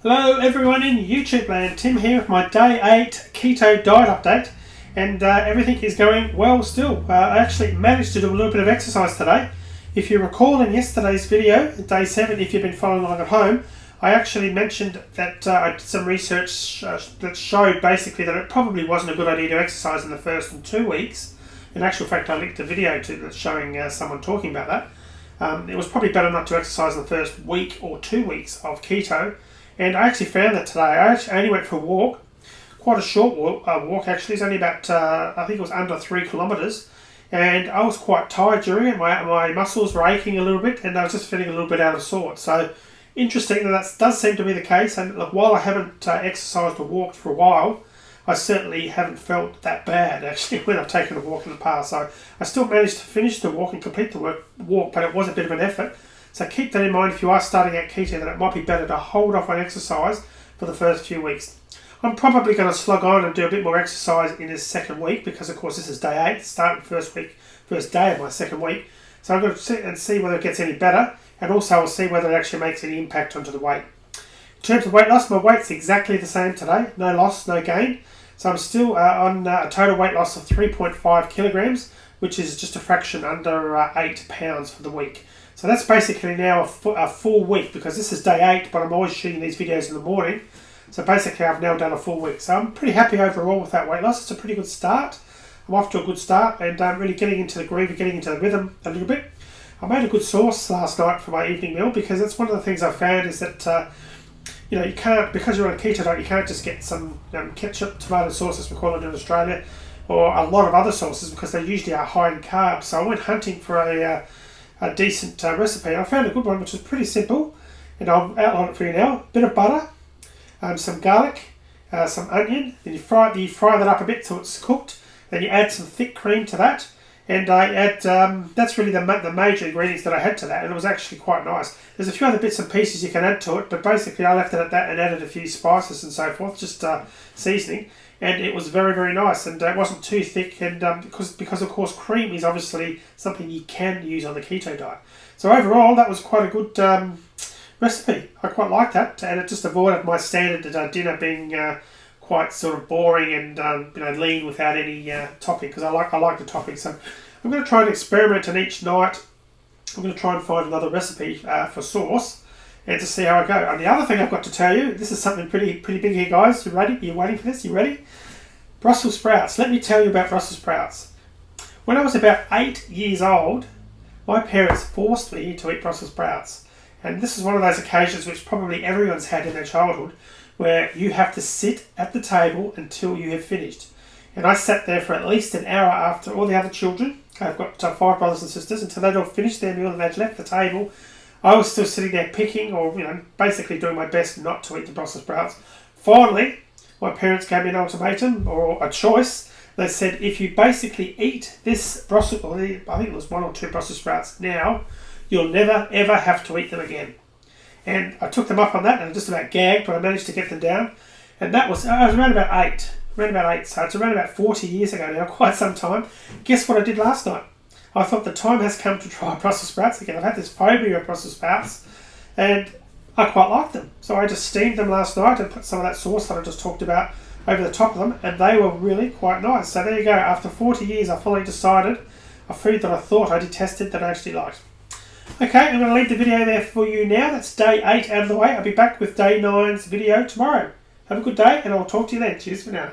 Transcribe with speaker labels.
Speaker 1: Hello everyone in YouTube land, Tim here with my day 8 keto diet update, and everything is going well still. I actually managed to do a little bit of exercise today. If you recall in yesterday's video, day 7, if you've been following along at home, I actually mentioned that I did some research that showed basically that it probably wasn't a good idea to exercise in the first 2 weeks. In actual fact, I linked a video that's showing someone talking about that. It was probably better not to exercise in the first week or 2 weeks of keto. And I actually found that today. I only went for a walk, quite a short walk actually. It's only about, I think it was under 3 kilometres. And I was quite tired during it. My muscles were aching a little bit and I was just feeling a little bit out of sorts. So interesting that does seem to be the case. And look, while I haven't exercised or walked for a while, I certainly haven't felt that bad actually when I've taken a walk in the past. So I still managed to finish the walk and complete the walk, but it was a bit of an effort. So keep that in mind if you are starting out keto, that it might be better to hold off on exercise for the first few weeks. I'm probably going to slog on and do a bit more exercise in this second week because, of course, this is day 8, starting first day of my second week. So I'm going to sit and see whether it gets any better, and also I'll see whether it actually makes any impact onto the weight. In terms of weight loss, my weight's exactly the same today. No loss, no gain. So I'm still on a total weight loss of 3.5 kilograms, which is just a fraction under 8 pounds for the week. So that's basically now a full week, because this is day 8, but I'm always shooting these videos in the morning. So basically I've now done a full week. So I'm pretty happy overall with that weight loss. It's a pretty good start. I'm off to a good start and really getting into the groove, getting into the rhythm a little bit. I made a good sauce last night for my evening meal, because that's one of the things I found is that you can't, because you're on a keto diet, you can't just get some ketchup, tomato sauce as we call it in Australia, or a lot of other sauces, because they usually are high in carbs. So I went hunting for a decent recipe. I found a good one which was pretty simple, and I'll outline it for you now. A bit of butter, some garlic, some onion, then you fry that up a bit till it's cooked, then you add some thick cream to that, and I add, that's really the major ingredients that I had to that, and it was actually quite nice. There's a few other bits and pieces you can add to it, but basically I left it at that and added a few spices and so forth, just seasoning, and it was very, very nice, and it wasn't too thick, and because of course cream is obviously something you can use on the keto diet. So overall that was quite a good recipe. I quite liked that, and it just avoided my standard dinner being quite sort of boring and lean without any topping, because I like the topping. So I'm going to try and experiment, and each night I'm going to try and find another recipe for sauce, and to see how I go. And the other thing I've got to tell you, this is something pretty big here, guys. You ready? You waiting for this? You ready? Brussels sprouts. Let me tell you about Brussels sprouts. When I was about 8 years old, my parents forced me to eat Brussels sprouts. And this is one of those occasions which probably everyone's had in their childhood, where you have to sit at the table until you have finished. And I sat there for at least an hour after all the other children. I've got 5 brothers and sisters. Until they'd all finished their meal and they'd left the table, I was still sitting there picking, or basically doing my best not to eat the Brussels sprouts. Finally, my parents gave me an ultimatum, or a choice. They said, if you basically eat this Brussels, or I think it was 1 or 2 Brussels sprouts now, you'll never ever have to eat them again. And I took them up on that, and I just about gagged, but I managed to get them down. And I was around about 8. So it's around about 40 years ago now, quite some time. Guess what I did last night? I thought the time has come to try Brussels sprouts again. I've had this phobia of Brussels sprouts, and I quite like them. So I just steamed them last night and put some of that sauce that I just talked about over the top of them, and they were really quite nice. So there you go. After 40 years, I finally decided a food that I thought I detested that I actually liked. Okay, I'm going to leave the video there for you now. That's day 8 out of the way. I'll be back with day 9's video tomorrow. Have a good day, and I'll talk to you then. Cheers for now.